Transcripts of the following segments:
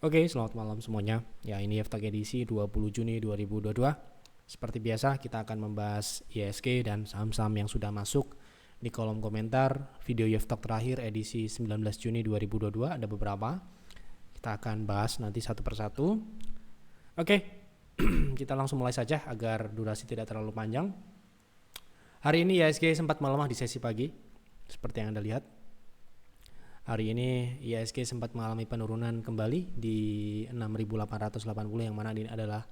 Oke, selamat malam semuanya. Ya, ini Yeftak edisi 20 Juni 2022. Seperti biasa, kita akan membahas ISG dan saham-saham yang sudah masuk di kolom komentar video Yeftak terakhir edisi 19 Juni 2022. Ada beberapa. Kita akan bahas nanti satu persatu. Oke, kita langsung mulai saja agar durasi tidak terlalu panjang. Hari ini ISG sempat melemah di sesi pagi, seperti yang Anda lihat. Hari ini IHSG sempat mengalami penurunan kembali di 6.880 yang mana ini adalah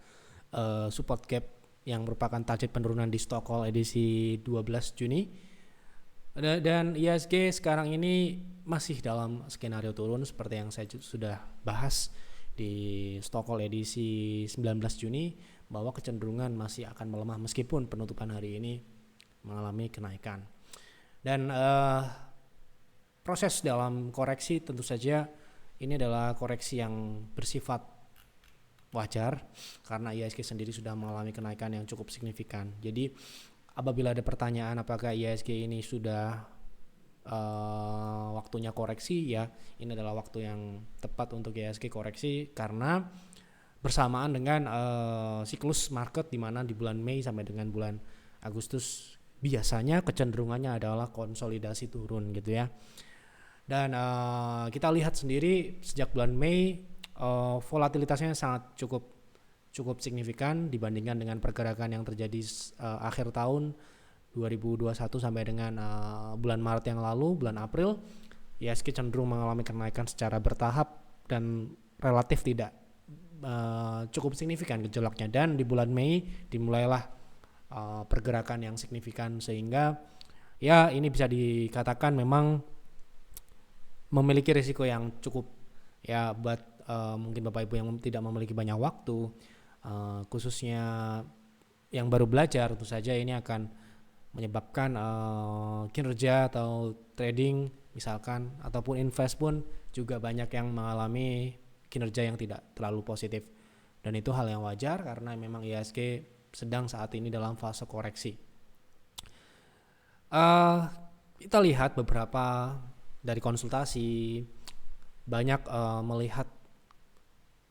support gap yang merupakan target penurunan di Stochol edisi 12 Juni. Dan IHSG sekarang ini masih dalam skenario turun seperti yang saya sudah bahas di Stochol edisi 19 Juni bahwa kecenderungan masih akan melemah meskipun penutupan hari ini mengalami kenaikan. Dan proses dalam koreksi tentu saja ini adalah koreksi yang bersifat wajar karena IHSG sendiri sudah mengalami kenaikan yang cukup signifikan. Jadi apabila ada pertanyaan apakah IHSG ini sudah waktunya koreksi, ya ini adalah waktu yang tepat untuk IHSG koreksi karena bersamaan dengan siklus market di mana di bulan Mei sampai dengan bulan Agustus biasanya kecenderungannya adalah konsolidasi turun gitu ya. Dan kita lihat sendiri sejak bulan Mei volatilitasnya sangat cukup signifikan dibandingkan dengan pergerakan yang terjadi akhir tahun 2021 sampai dengan bulan Maret yang lalu, bulan April. IHSG cenderung mengalami kenaikan secara bertahap dan relatif tidak cukup signifikan gejolaknya, dan di bulan Mei dimulailah pergerakan yang signifikan sehingga ya ini bisa dikatakan memang memiliki risiko yang cukup ya buat mungkin Bapak Ibu yang tidak memiliki banyak waktu, khususnya yang baru belajar, tentu saja ini akan menyebabkan kinerja atau trading misalkan ataupun invest pun juga banyak yang mengalami kinerja yang tidak terlalu positif, dan itu hal yang wajar karena memang IHSG sedang saat ini dalam fase koreksi. Kita lihat beberapa dari konsultasi banyak melihat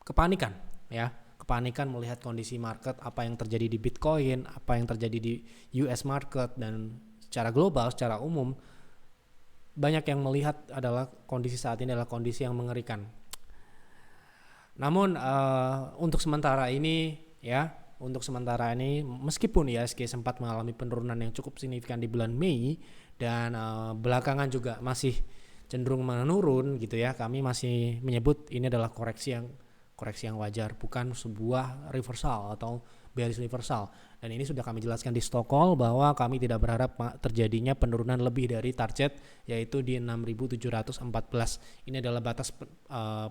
kepanikan melihat kondisi market, apa yang terjadi di Bitcoin, apa yang terjadi di US market, dan secara global, secara umum banyak yang melihat adalah kondisi saat ini adalah kondisi yang mengerikan. Namun untuk sementara ini meskipun IHSG sempat mengalami penurunan yang cukup signifikan di bulan Mei dan belakangan juga masih cenderung menurun gitu ya, kami masih menyebut ini adalah koreksi yang wajar, bukan sebuah reversal atau bearish reversal. Dan ini sudah kami jelaskan di Stochol bahwa kami tidak berharap terjadinya penurunan lebih dari target, yaitu di 6.714. Ini adalah batas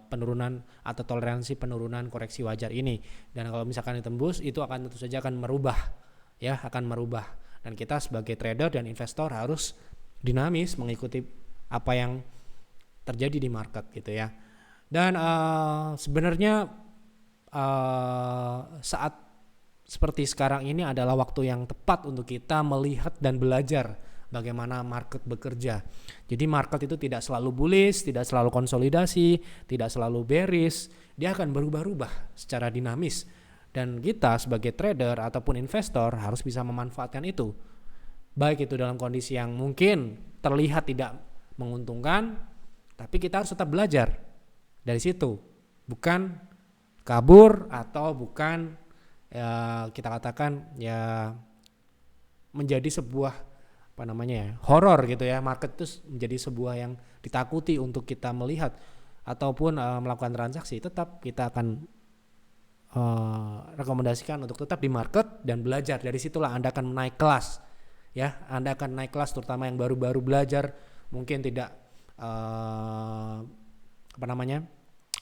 penurunan atau toleransi penurunan koreksi wajar ini. Dan kalau misalkan ditembus, itu akan tentu saja akan merubah. Dan kita sebagai trader dan investor harus dinamis mengikuti apa yang terjadi di market gitu ya. Dan sebenarnya saat seperti sekarang ini adalah waktu yang tepat untuk kita melihat dan belajar bagaimana market bekerja. Jadi market itu tidak selalu bullish, tidak selalu konsolidasi, tidak selalu bearish. Dia akan berubah-ubah secara dinamis. Dan kita sebagai trader ataupun investor harus bisa memanfaatkan itu. Baik itu dalam kondisi yang mungkin terlihat tidak menguntungkan, tapi kita harus tetap belajar dari situ, bukan kabur atau bukan kita katakan ya menjadi sebuah horor gitu ya. Market itu menjadi sebuah yang ditakuti untuk kita melihat ataupun melakukan transaksi. Tetap kita akan rekomendasikan untuk tetap di market dan belajar. Dari situlah Anda akan naik kelas ya. Anda akan naik kelas, terutama yang baru-baru belajar, mungkin tidak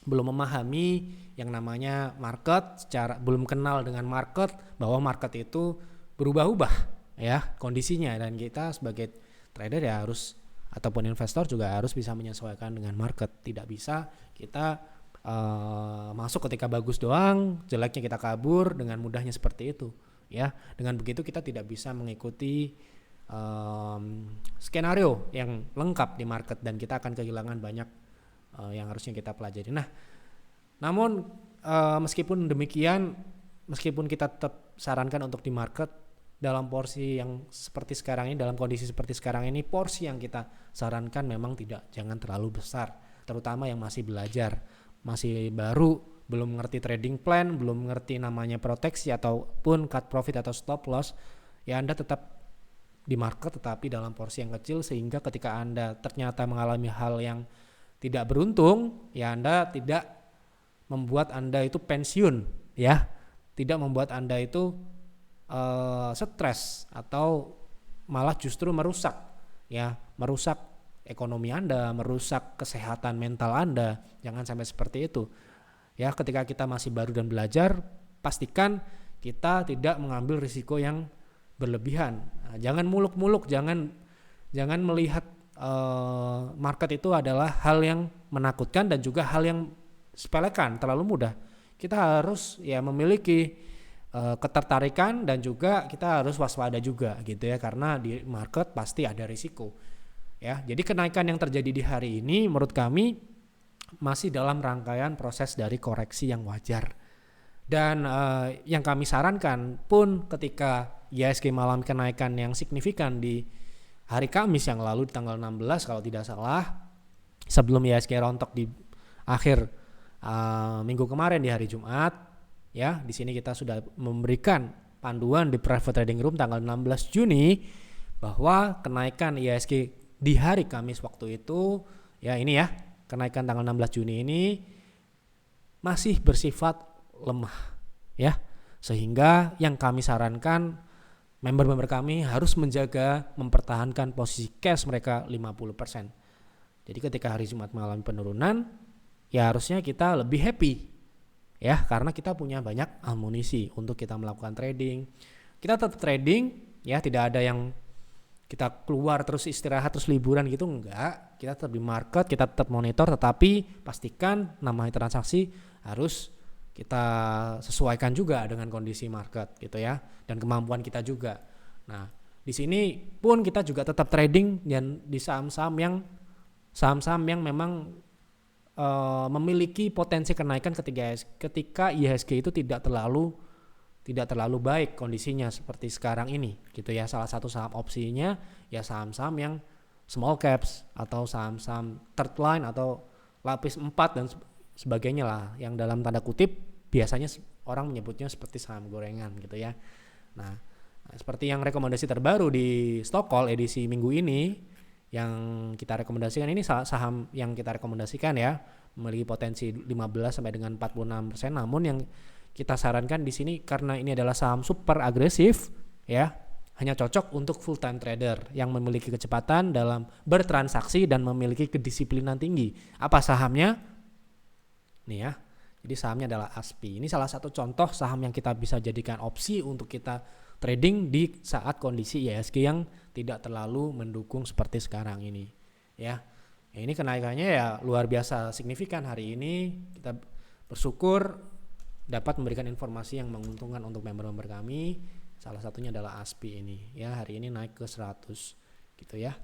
belum memahami yang namanya market, belum kenal dengan market, bahwa market itu berubah-ubah ya kondisinya, dan kita sebagai trader ya harus ataupun investor juga harus bisa menyesuaikan dengan market. Tidak bisa kita masuk ketika bagus doang, jeleknya kita kabur dengan mudahnya seperti itu ya. Dengan begitu kita tidak bisa mengikuti skenario yang lengkap di market, dan kita akan kehilangan banyak yang harusnya kita pelajari. Nah, Namun meskipun demikian, meskipun kita tetap sarankan untuk di market dalam porsi yang seperti sekarang ini, dalam kondisi seperti sekarang ini, porsi yang kita sarankan memang jangan terlalu besar, terutama yang masih belajar, masih baru, belum ngerti trading plan, belum ngerti namanya proteksi ataupun cut profit atau stop loss, ya Anda tetap di market tetapi dalam porsi yang kecil, sehingga ketika Anda ternyata mengalami hal yang tidak beruntung, ya Anda tidak membuat Anda itu pensiun, ya, tidak membuat Anda itu stres atau malah justru merusak ekonomi Anda, merusak kesehatan mental Anda. Jangan sampai seperti itu. Ya, ketika kita masih baru dan belajar, pastikan kita tidak mengambil risiko yang berlebihan. Nah, jangan muluk-muluk, jangan melihat market itu adalah hal yang menakutkan dan juga hal yang sepelekan, terlalu mudah. Kita harus memiliki ketertarikan dan juga kita harus waspada juga gitu ya, karena di market pasti ada risiko. Ya, jadi kenaikan yang terjadi di hari ini menurut kami masih dalam rangkaian proses dari koreksi yang wajar. Dan yang kami sarankan pun ketika IHSG mengalami kenaikan yang signifikan di hari Kamis yang lalu di tanggal 16 kalau tidak salah, sebelum IHSG rontok di akhir minggu kemarin di hari Jumat, ya, di sini kita sudah memberikan panduan di private trading room tanggal 16 Juni bahwa kenaikan IHSG di hari Kamis waktu itu, ya ini ya, kenaikan tanggal 16 Juni ini masih bersifat lemah, ya, sehingga yang kami sarankan member-member kami harus mempertahankan posisi cash mereka 50%. Jadi ketika hari Jumat mengalami penurunan, ya harusnya kita lebih happy, ya, karena kita punya banyak amunisi untuk kita melakukan trading. Kita tetap trading, ya, tidak ada yang kita keluar terus istirahat terus liburan gitu, enggak. Kita tetap di market, kita tetap monitor, tetapi pastikan namanya transaksi harus kita sesuaikan juga dengan kondisi market gitu ya, dan kemampuan kita juga. Nah, di sini pun kita juga tetap trading dan di saham-saham yang memang memiliki potensi kenaikan ketika IHSG itu tidak terlalu baik kondisinya seperti sekarang ini gitu ya. Salah satu saham opsinya ya saham-saham yang small caps atau saham-saham third line atau lapis 4 dan sebagainya lah, yang dalam tanda kutip biasanya orang menyebutnya seperti saham gorengan gitu ya. Nah, seperti yang rekomendasi terbaru di Stockcall edisi minggu ini yang kita rekomendasikan, ini saham yang kita rekomendasikan ya, memiliki potensi 15 sampai dengan 46%, namun yang kita sarankan di sini karena ini adalah saham super agresif ya, hanya cocok untuk full time trader yang memiliki kecepatan dalam bertransaksi dan memiliki kedisiplinan tinggi. Apa sahamnya? Nih ya. Jadi sahamnya adalah ASPI. Ini salah satu contoh saham yang kita bisa jadikan opsi untuk kita trading di saat kondisi IHSG yang tidak terlalu mendukung seperti sekarang ini ya. Ini kenaikannya ya luar biasa signifikan hari ini. Kita bersyukur dapat memberikan informasi yang menguntungkan untuk member-member kami. Salah satunya adalah ASPI ini ya, hari ini naik ke 100 gitu ya.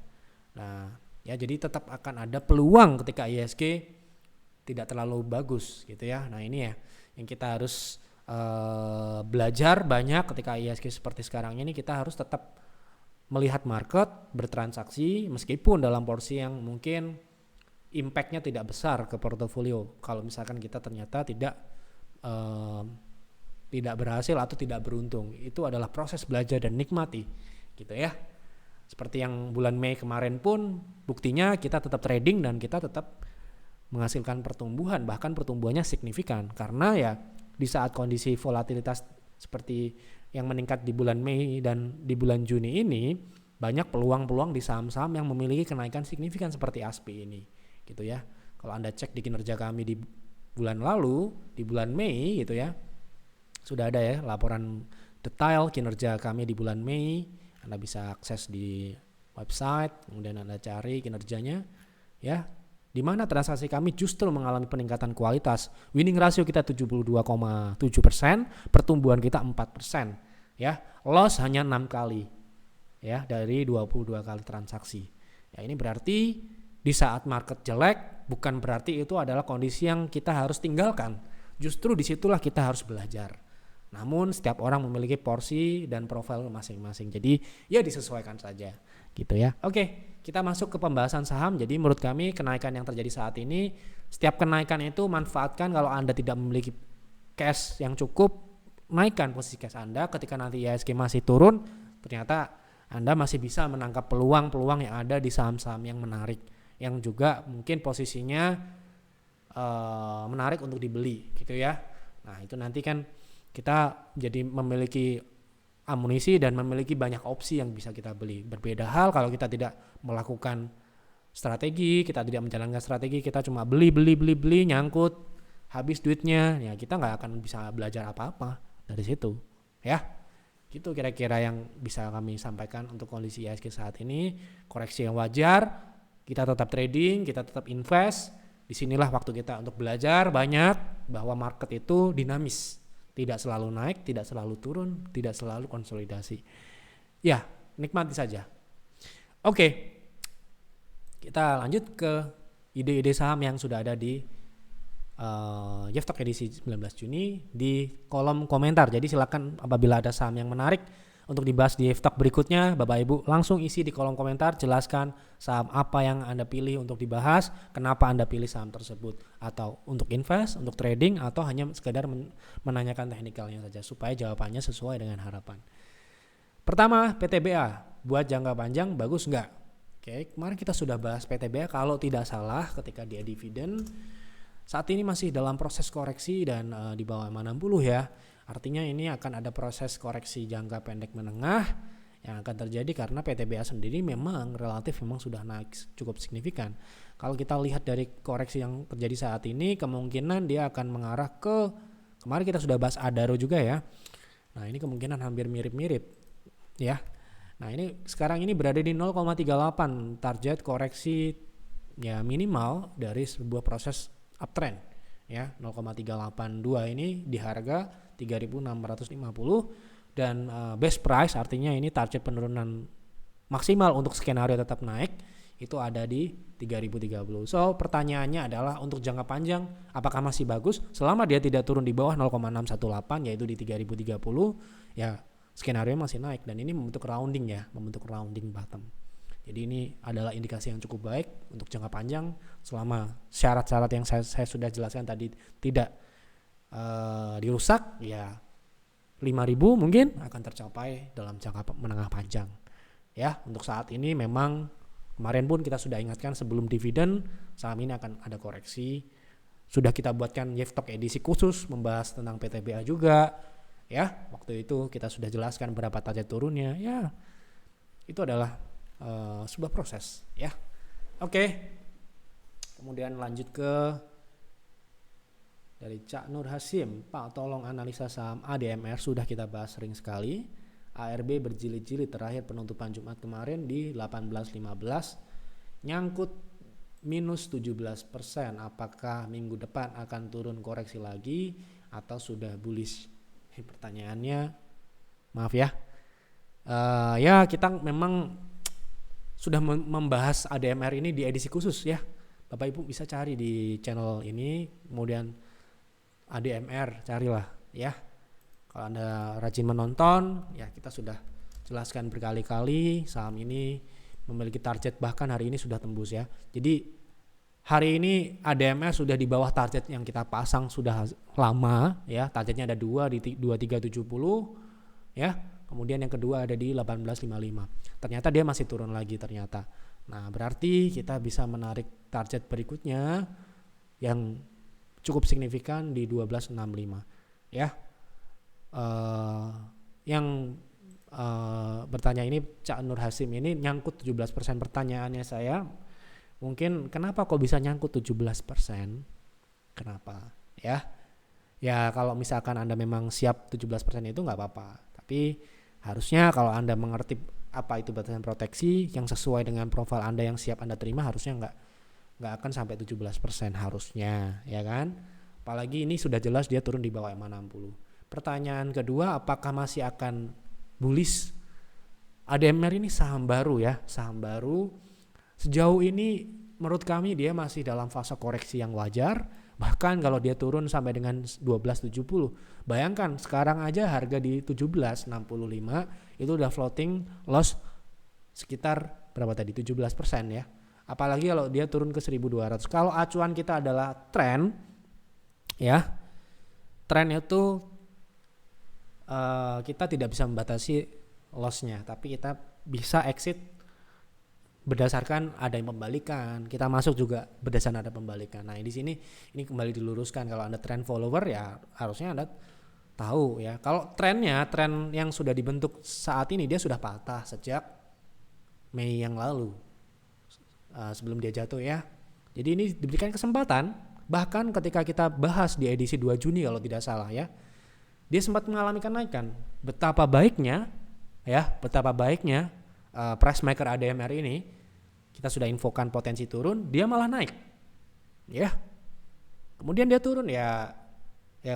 Nah, ya jadi tetap akan ada peluang ketika IHSG tidak terlalu bagus gitu ya. Nah, ini ya yang kita harus belajar banyak ketika IHSG seperti sekarang ini. Kita harus tetap melihat market, bertransaksi meskipun dalam porsi yang mungkin impact-nya tidak besar ke portofolio. Kalau misalkan kita ternyata tidak berhasil atau tidak beruntung, itu adalah proses belajar dan nikmati gitu ya. Seperti yang bulan Mei kemarin pun buktinya kita tetap trading dan kita tetap menghasilkan pertumbuhan, bahkan pertumbuhannya signifikan karena ya di saat kondisi volatilitas seperti yang meningkat di bulan Mei dan di bulan Juni ini, banyak peluang-peluang di saham-saham yang memiliki kenaikan signifikan seperti ASPI ini gitu ya. Kalau Anda cek di kinerja kami di bulan lalu, di bulan Mei gitu ya, sudah ada ya laporan detail kinerja kami di bulan Mei. Anda bisa akses di website, kemudian Anda cari kinerjanya ya, di mana transaksi kami justru mengalami peningkatan kualitas. Winning ratio kita 72,7%, pertumbuhan kita 4%, ya. Loss hanya 6 kali, ya, dari 22 kali transaksi. Ya, ini berarti di saat market jelek, bukan berarti itu adalah kondisi yang kita harus tinggalkan. Justru disitulah kita harus belajar. Namun setiap orang memiliki porsi dan profil masing-masing. Jadi ya disesuaikan saja gitu ya. Oke, kita masuk ke pembahasan saham. Jadi menurut kami kenaikan yang terjadi saat ini, setiap kenaikan itu manfaatkan. Kalau Anda tidak memiliki cash yang cukup, naikkan posisi cash Anda. Ketika nanti IHSG masih turun, ternyata Anda masih bisa menangkap peluang-peluang yang ada di saham-saham yang menarik, yang juga mungkin posisinya menarik untuk dibeli gitu ya. Nah itu nanti kan kita jadi memiliki amunisi dan memiliki banyak opsi yang bisa kita beli. Berbeda hal kalau kita tidak melakukan strategi, kita tidak menjalankan strategi, kita cuma beli nyangkut, habis duitnya, ya kita nggak akan bisa belajar apa-apa dari situ ya. Gitu kira-kira yang bisa kami sampaikan untuk kondisi IHSG saat ini. Koreksi yang wajar, kita tetap trading, kita tetap invest. Disinilah waktu kita untuk belajar banyak bahwa market itu dinamis, tidak selalu naik, tidak selalu turun, tidak selalu konsolidasi. Ya, nikmati saja. Oke, kita lanjut ke ide-ide saham yang sudah ada di Yeftalk edisi 19 Juni di kolom komentar. Jadi silakan apabila ada saham yang menarik untuk dibahas di Yeftalk berikutnya, Bapak Ibu langsung isi di kolom komentar, jelaskan saham apa yang Anda pilih untuk dibahas, kenapa Anda pilih saham tersebut, atau untuk invest, untuk trading, atau hanya sekedar menanyakan teknikalnya saja supaya jawabannya sesuai dengan harapan. Pertama, PTBA buat jangka panjang bagus nggak? Oke, kemarin kita sudah bahas PTBA kalau tidak salah ketika dia dividen. Saat ini masih dalam proses koreksi dan di bawah 60 ya. Artinya ini akan ada proses koreksi jangka pendek menengah yang akan terjadi karena PTBA sendiri memang relatif sudah naik cukup signifikan. Kalau kita lihat dari koreksi yang terjadi saat ini, kemungkinan dia akan mengarah ke, kemarin kita sudah bahas Adaro juga ya. Nah ini kemungkinan hampir mirip-mirip ya. Nah ini sekarang ini berada di 0,38, target koreksi ya minimal dari sebuah proses uptrend ya. 0,382 ini di harga 3.650 dan best price artinya ini target penurunan maksimal untuk skenario tetap naik itu ada di 3.030. So pertanyaannya adalah untuk jangka panjang apakah masih bagus selama dia tidak turun di bawah 0,618 yaitu di 3.030 ya, skenario masih naik dan ini membentuk rounding ya, membentuk rounding bottom. Jadi ini adalah indikasi yang cukup baik untuk jangka panjang selama syarat-syarat yang saya sudah jelaskan tadi tidak dirusak ya, 5.000 mungkin akan tercapai dalam jangka menengah panjang ya. Untuk saat ini memang kemarin pun kita sudah ingatkan sebelum dividen saham ini akan ada koreksi. Sudah kita buatkan Yeftalk edisi khusus membahas tentang PTBA juga ya. Waktu itu kita sudah jelaskan berapa target turunnya ya. Itu adalah sebuah proses ya. Oke. Kemudian lanjut ke dari Cak Nur Hasim, Pak tolong analisa saham ADMR sudah kita bahas sering sekali. ARB berjilid-jilid terakhir penutupan Jumat kemarin di 18.15 nyangkut minus 17%. Apakah minggu depan akan turun koreksi lagi atau sudah bullish? Pertanyaannya maaf ya. Ya kita memang sudah membahas ADMR ini di edisi khusus ya. Bapak Ibu bisa cari di channel ini, kemudian ADMR carilah ya. Kalau Anda rajin menonton ya, kita sudah jelaskan berkali-kali saham ini memiliki target, bahkan hari ini sudah tembus ya. Jadi hari ini ADMR sudah di bawah target yang kita pasang sudah lama ya. Targetnya ada 2 di 2370 ya. Kemudian yang kedua ada di 1855. Ternyata dia masih turun lagi ternyata. Nah, berarti kita bisa menarik target berikutnya yang cukup signifikan di 1265 ya. Yang bertanya ini Cak Nur Hasim ini nyangkut 17%. Pertanyaannya saya mungkin kenapa kok bisa nyangkut 17%? Kenapa ya? Ya kalau misalkan Anda memang siap 17% itu nggak apa-apa. Tapi harusnya kalau Anda mengerti apa itu batasan proteksi yang sesuai dengan profil Anda yang siap Anda terima, harusnya nggak akan sampai 17% harusnya ya kan. Apalagi ini sudah jelas dia turun di bawah 60. Pertanyaan kedua, apakah masih akan bullish? ADMR ini saham baru ya, saham baru. Sejauh ini menurut kami dia masih dalam fase koreksi yang wajar. Bahkan kalau dia turun sampai dengan 12.70, bayangkan sekarang aja harga di 17.65 itu udah floating loss sekitar berapa tadi, 17% ya. Apalagi kalau dia turun ke 1.200. Kalau acuan kita adalah tren ya, tren itu kita tidak bisa membatasi lossnya, tapi kita bisa exit berdasarkan ada yang pembalikan, kita masuk juga berdasarkan ada pembalikan. Nah di sini ini kembali diluruskan, kalau Anda trend follower ya harusnya Anda tahu ya, kalau tren yang sudah dibentuk saat ini dia sudah patah sejak Mei yang lalu, sebelum dia jatuh ya. Jadi ini diberikan kesempatan, bahkan ketika kita bahas di edisi 2 Juni kalau tidak salah ya, dia sempat mengalami kenaikan. Betapa baiknya price maker ADMR ini, kita sudah infokan potensi turun, dia malah naik ya. Kemudian dia turun ya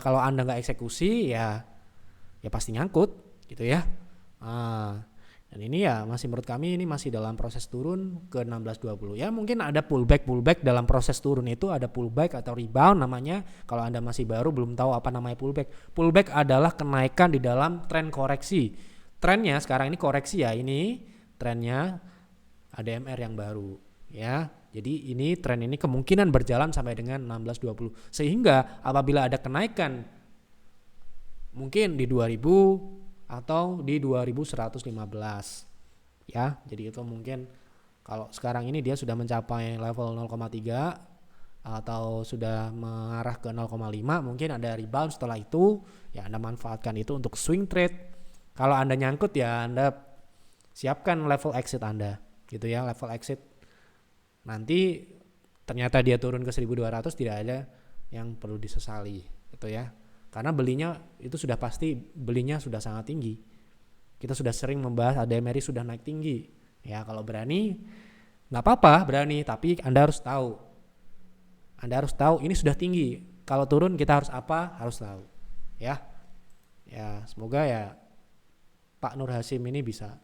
kalau Anda nggak eksekusi ya pasti nyangkut gitu ya. Dan ini ya masih, menurut kami ini masih dalam proses turun ke 16.20 ya. Mungkin ada pullback dalam proses turun, itu ada pullback atau rebound namanya. Kalau Anda masih baru belum tahu apa namanya pullback adalah kenaikan di dalam tren koreksi. Trennya sekarang ini koreksi ya, ini trennya ADMR yang baru ya. Jadi ini tren ini kemungkinan berjalan sampai dengan 16.20, sehingga apabila ada kenaikan mungkin di 2000 atau di 2115 ya. Jadi itu mungkin kalau sekarang ini dia sudah mencapai level 0,3 atau sudah mengarah ke 0,5, mungkin ada rebound setelah itu ya, Anda manfaatkan itu untuk swing trade. Kalau Anda nyangkut ya Anda siapkan level exit Anda gitu ya, level exit. Nanti ternyata dia turun ke 1.200, tidak ada yang perlu disesali gitu ya. Karena belinya itu sudah pasti, belinya sudah sangat tinggi. Kita sudah sering membahas ADMRI sudah naik tinggi. Ya kalau berani nggak apa-apa, berani, tapi Anda harus tahu. Ini sudah tinggi. Kalau turun kita harus apa? Harus tahu. Ya semoga ya Pak Nur Hasim ini bisa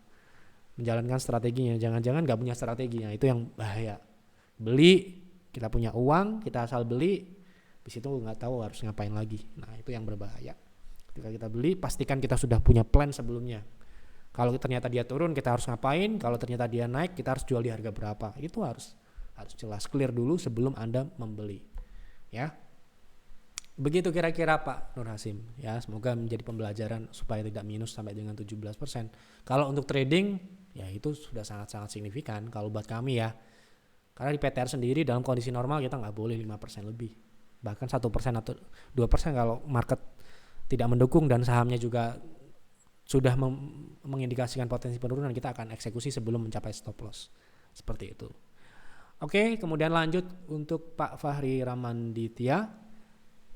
menjalankan strateginya. Jangan-jangan nggak punya strateginya, itu yang bahaya. Beli, kita punya uang, kita asal beli, di situ nggak tahu harus ngapain lagi. Nah itu yang berbahaya. Ketika kita beli, pastikan kita sudah punya plan sebelumnya. Kalau ternyata dia turun, kita harus ngapain? Kalau ternyata dia naik, kita harus jual di harga berapa? Itu harus jelas, clear dulu sebelum Anda membeli. Ya, begitu kira-kira Pak Nur Hasim. Ya, semoga menjadi pembelajaran supaya tidak minus sampai dengan 17%. Kalau untuk trading, ya itu sudah sangat-sangat signifikan kalau buat kami ya. Karena di PTR sendiri dalam kondisi normal kita nggak boleh 5% lebih. Bahkan 1% atau 2% kalau market tidak mendukung dan sahamnya juga sudah mengindikasikan potensi penurunan, kita akan eksekusi sebelum mencapai stop loss. Seperti itu. Oke, kemudian lanjut untuk Pak Fahri Ramanditya.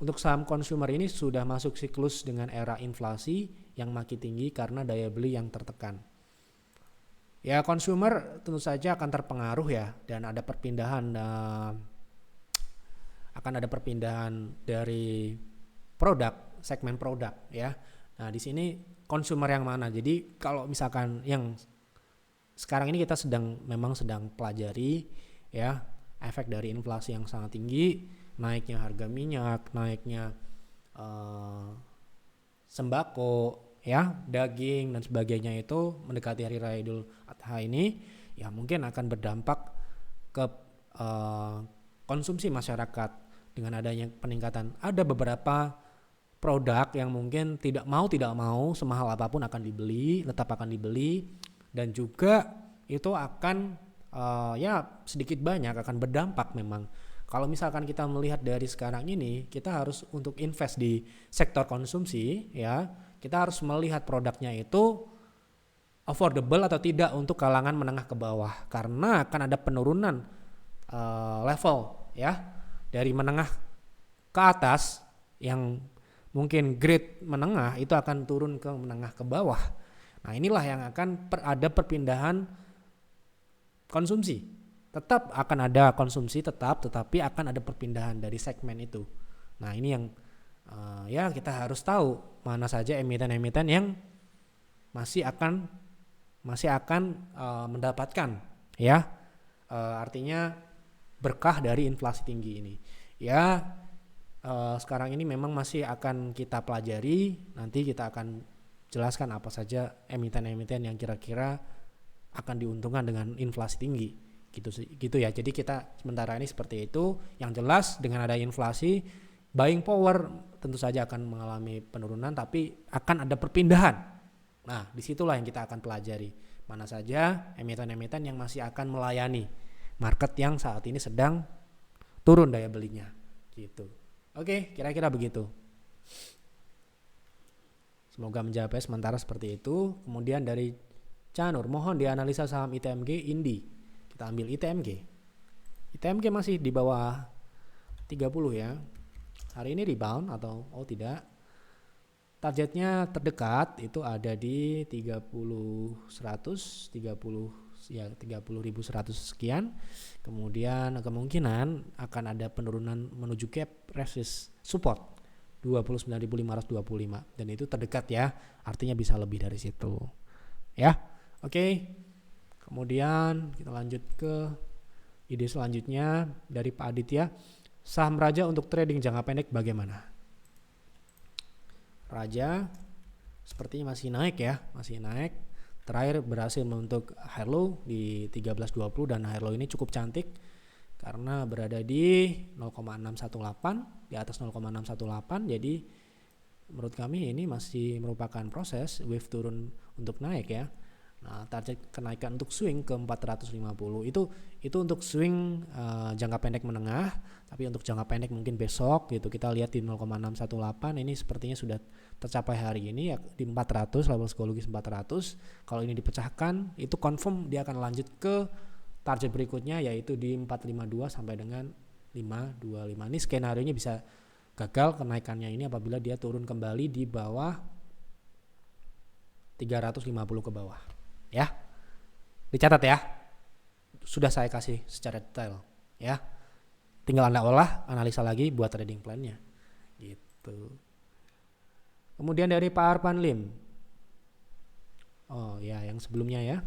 Untuk saham consumer ini sudah masuk siklus dengan era inflasi yang makin tinggi karena daya beli yang tertekan. Ya, consumer tentu saja akan terpengaruh ya, dan ada perpindahan akan ada perpindahan dari produk, segmen produk ya. Nah, di sini consumer yang mana? Jadi kalau misalkan yang sekarang ini kita memang sedang pelajari ya, efek dari inflasi yang sangat tinggi, naiknya harga minyak, naiknya sembako ya, daging dan sebagainya, itu mendekati hari raya Idul Adha ini ya mungkin akan berdampak ke konsumsi masyarakat dengan adanya peningkatan. Ada beberapa produk yang mungkin tidak mau semahal apapun akan dibeli, tetap akan dibeli, dan juga itu akan ya sedikit banyak akan berdampak memang. Kalau misalkan kita melihat dari sekarang ini, kita harus untuk invest di sektor konsumsi ya, kita harus melihat produknya itu affordable atau tidak untuk kalangan menengah ke bawah, karena akan ada penurunan level ya, dari menengah ke atas yang mungkin grade menengah itu akan turun ke menengah ke bawah. Nah inilah yang akan ada perpindahan konsumsi. Tetap akan ada konsumsi tetapi akan ada perpindahan dari segmen itu. Nah ini yang ya kita harus tahu mana saja emiten-emiten yang masih akan mendapatkan ya, artinya berkah dari inflasi tinggi ini. Ya, sekarang ini memang masih akan kita pelajari, nanti kita akan jelaskan apa saja emiten-emiten yang kira-kira akan diuntungkan dengan inflasi tinggi. Gitu ya. Jadi kita sementara ini seperti itu. Yang jelas dengan ada inflasi, buying power tentu saja akan mengalami penurunan, tapi akan ada perpindahan. Nah, disitulah yang kita akan pelajari. Mana saja emiten-emiten yang masih akan melayani market yang saat ini sedang turun daya belinya. Gitu. Oke, kira-kira begitu. Semoga menjawab sementara seperti itu. Kemudian dari Canur, mohon dianalisa saham ITMG Indi. Kita ambil ITMG. ITMG masih di bawah 30 ya. Hari ini rebound atau tidak. Targetnya terdekat itu ada di 30.100, 30.100 sekian. Kemudian kemungkinan akan ada penurunan menuju gap resist support 29.525 dan itu terdekat ya. Artinya bisa lebih dari situ. Ya. Oke. Kemudian kita lanjut ke ide selanjutnya dari Pak Aditya. Saham Raja untuk trading jangka pendek bagaimana? Raja sepertinya masih naik ya, masih naik. Terakhir berhasil membentuk high low di 13.20 dan high low ini cukup cantik karena berada di 0,618, di atas 0,618. Jadi menurut kami ini masih merupakan proses wave turun untuk naik ya. Nah, target kenaikan untuk swing ke 450 itu untuk swing jangka pendek menengah, tapi untuk jangka pendek mungkin besok gitu kita lihat di 0,618 ini sepertinya sudah tercapai hari ini ya, di 400, level psikologis 400. Kalau ini dipecahkan itu confirm dia akan lanjut ke target berikutnya yaitu di 452 sampai dengan 525. Ini skenario nya bisa gagal kenaikannya ini apabila dia turun kembali di bawah 350 ke bawah. Ya, dicatat ya, sudah saya kasih secara detail ya, tinggal Anda olah, analisa lagi buat trading plan-nya gitu. Kemudian dari Pak Arpan Lim, oh ya yang sebelumnya ya,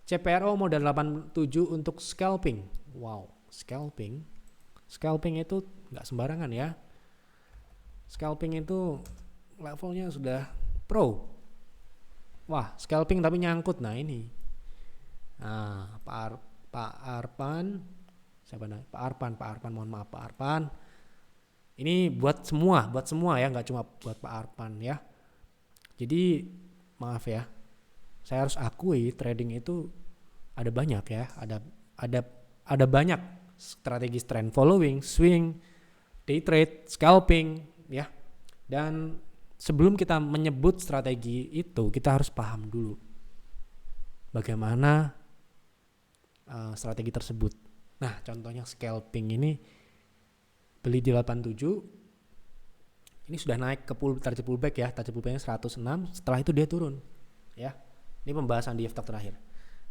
CPRO modal 87 untuk scalping. Wow, scalping itu nggak sembarangan ya, scalping itu levelnya sudah pro. Wah, scalping tapi nyangkut. Nah ini, nah Pak Arpan, mohon maaf Pak Arpan. Ini buat semua ya, nggak cuma buat Pak Arpan ya. Jadi maaf ya, saya harus akui trading itu ada banyak ya, ada banyak strategi trend following, swing, day trade, scalping ya. Dan sebelum kita menyebut strategi itu, kita harus paham dulu bagaimana strategi tersebut. Nah, contohnya scalping ini beli di 87, ini sudah naik ke target pullback ya, target pullbacknya 106, setelah itu dia turun ya. Ini pembahasan di F-Talk terakhir.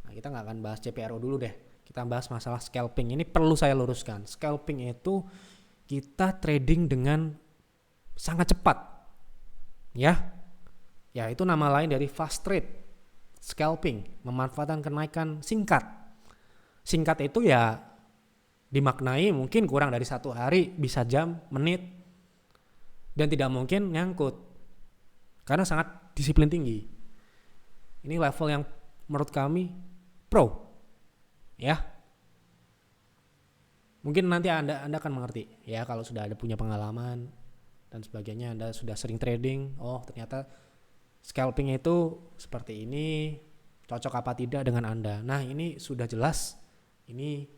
Nah, kita nggak akan bahas CPRO dulu deh, kita bahas masalah scalping. Ini perlu saya luruskan, scalping itu kita trading dengan sangat cepat ya itu nama lain dari fast trade. Scalping memanfaatkan kenaikan singkat itu ya dimaknai mungkin kurang dari 1 hari, bisa jam, menit, dan tidak mungkin nyangkut karena sangat disiplin tinggi. Ini level yang menurut kami pro ya. Mungkin nanti anda akan mengerti ya kalau sudah ada punya pengalaman dan sebagainya, Anda sudah sering trading, oh ternyata scalping itu seperti ini, cocok apa tidak dengan Anda. Nah ini sudah jelas, ini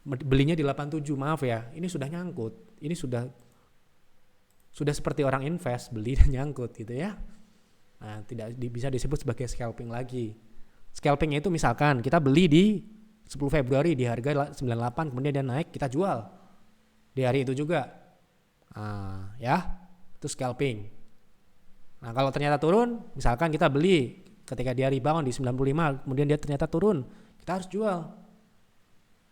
belinya di 87, maaf ya, ini sudah nyangkut, ini sudah seperti orang invest, beli dan nyangkut gitu ya. Nah tidak bisa disebut sebagai scalping lagi. Scalping itu misalkan kita beli di 10 Februari di harga 98, kemudian dia naik, kita jual di hari itu juga. Ya, itu scalping. Nah kalau ternyata turun, misalkan kita beli ketika dia rebound di 95, kemudian dia ternyata turun, kita harus jual.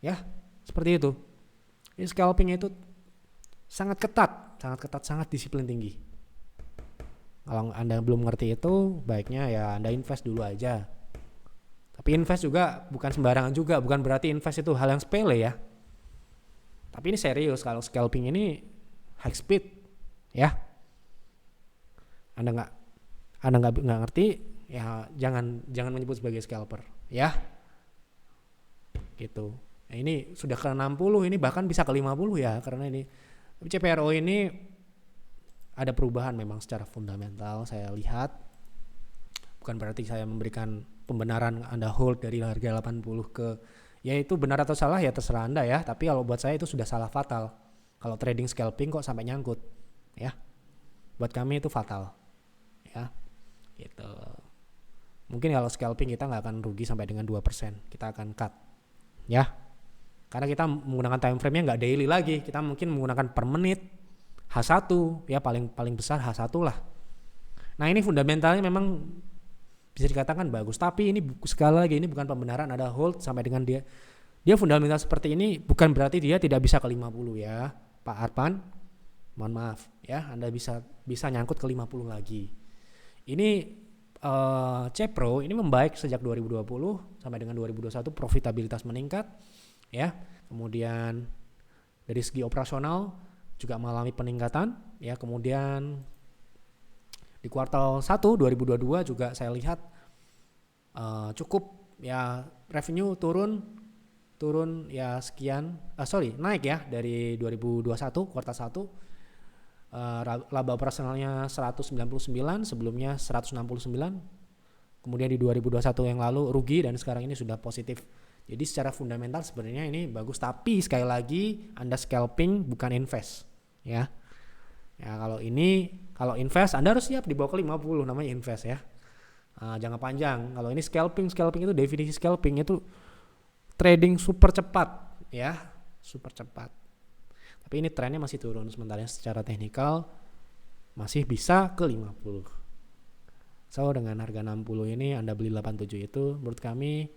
Ya, seperti itu. Ini scalping itu sangat ketat, sangat disiplin tinggi. Kalau Anda belum ngerti itu, baiknya ya Anda invest dulu aja. Tapi invest juga bukan sembarangan juga, bukan berarti invest itu hal yang sepele ya. Tapi ini serius, kalau scalping ini high speed ya. Anda nggak ngerti ya, jangan menyebut sebagai scalper ya, gitu. Nah, ini sudah ke 60, ini bahkan bisa ke 50 ya, karena ini CPRO ini ada perubahan memang secara fundamental saya lihat. Bukan berarti saya memberikan pembenaran Anda hold dari harga 80 ke, ya itu benar atau salah ya terserah Anda ya, tapi kalau buat saya itu sudah salah fatal. Kalau trading scalping kok sampai nyangkut ya, buat kami itu fatal ya, gitu. Mungkin kalau scalping kita nggak akan rugi sampai dengan 2%, kita akan cut ya, karena kita menggunakan time frame-nya nggak daily lagi, kita mungkin menggunakan per menit H1 ya, paling besar H1 lah. Nah ini fundamentalnya memang bisa dikatakan bagus, tapi ini sekali lagi ini bukan pembenaran ada hold sampai dengan dia fundamental seperti ini, bukan berarti dia tidak bisa ke 50 ya Pak Arpan, mohon maaf ya, Anda bisa nyangkut ke 50 lagi. Ini Cepro ini membaik sejak 2020 sampai dengan 2021, profitabilitas meningkat ya. Kemudian dari segi operasional juga mengalami peningkatan ya. Kemudian di kuartal 1 2022 juga saya lihat cukup ya, revenue turun ya sekian, naik ya dari 2021 kuartal 1. Laba operasionalnya 199, sebelumnya 169. Kemudian di 2021 yang lalu rugi dan sekarang ini sudah positif. Jadi secara fundamental sebenarnya ini bagus, tapi sekali lagi Anda scalping bukan invest ya. Ya kalau invest Anda harus siap dibawa ke 50, namanya invest ya. Jangka panjang. Kalau ini scalping itu definisi scalping itu trading super cepat ya, super cepat. Tapi ini trennya masih turun, sementara secara teknikal masih bisa ke 50. So dengan harga 60 ini Anda beli 87 itu, menurut kami,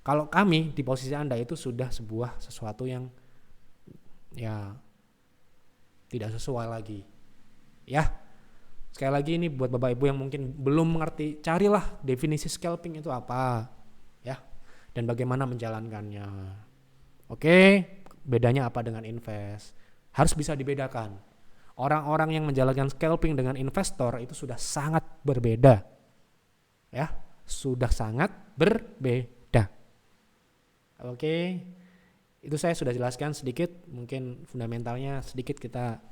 kalau kami di posisi Anda itu sudah sesuatu yang ya tidak sesuai lagi ya. Sekali lagi ini buat Bapak Ibu yang mungkin belum mengerti, carilah definisi scalping itu apa ya, dan bagaimana menjalankannya. Oke, bedanya apa dengan invest? Harus bisa dibedakan. Orang-orang yang menjalankan scalping dengan investor itu sudah sangat berbeda. Ya, sudah sangat berbeda. Oke. Itu saya sudah jelaskan sedikit, mungkin fundamentalnya sedikit kita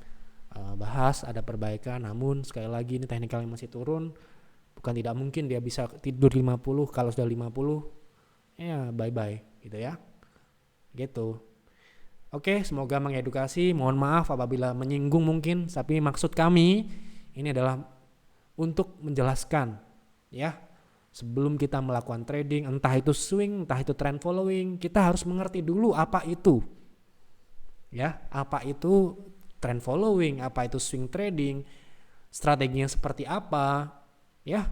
bahas, ada perbaikan, namun sekali lagi ini teknikalnya masih turun. Bukan tidak mungkin dia bisa tidur 50, kalau sudah 50 ya bye-bye gitu ya. Gitu. Oke, semoga mengedukasi. Mohon maaf apabila menyinggung mungkin, tapi maksud kami ini adalah untuk menjelaskan ya. Sebelum kita melakukan trading, entah itu swing, entah itu trend following, kita harus mengerti dulu apa itu. Ya, apa itu trend following, apa itu swing trading, strateginya seperti apa, ya.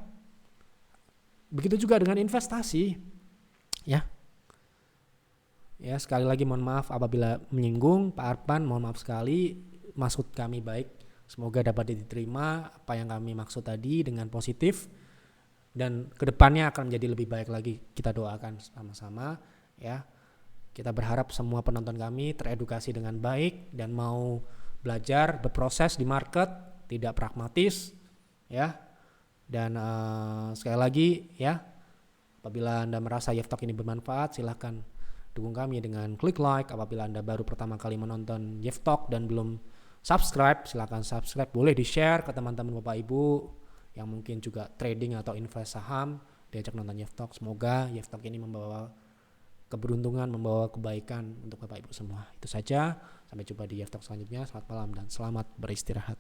Begitu juga dengan investasi. Ya. Ya, sekali lagi mohon maaf apabila menyinggung Pak Arpan, mohon maaf sekali, maksud kami baik, semoga dapat diterima apa yang kami maksud tadi dengan positif, dan kedepannya akan menjadi lebih baik lagi, kita doakan sama-sama ya. Kita berharap semua penonton kami teredukasi dengan baik dan mau belajar berproses di market, tidak pragmatis ya. Dan sekali lagi ya, apabila Anda merasa YEFTALK ini bermanfaat, silahkan dukung kami dengan klik like. Apabila Anda baru pertama kali menonton YEFTALK dan belum subscribe, silahkan subscribe. Boleh di share ke teman-teman Bapak Ibu yang mungkin juga trading atau invest saham, diajak nonton YEFTALK. Semoga YEFTALK ini membawa keberuntungan, membawa kebaikan untuk Bapak Ibu semua. Itu saja, sampai jumpa di YEFTALK selanjutnya. Selamat malam dan selamat beristirahat.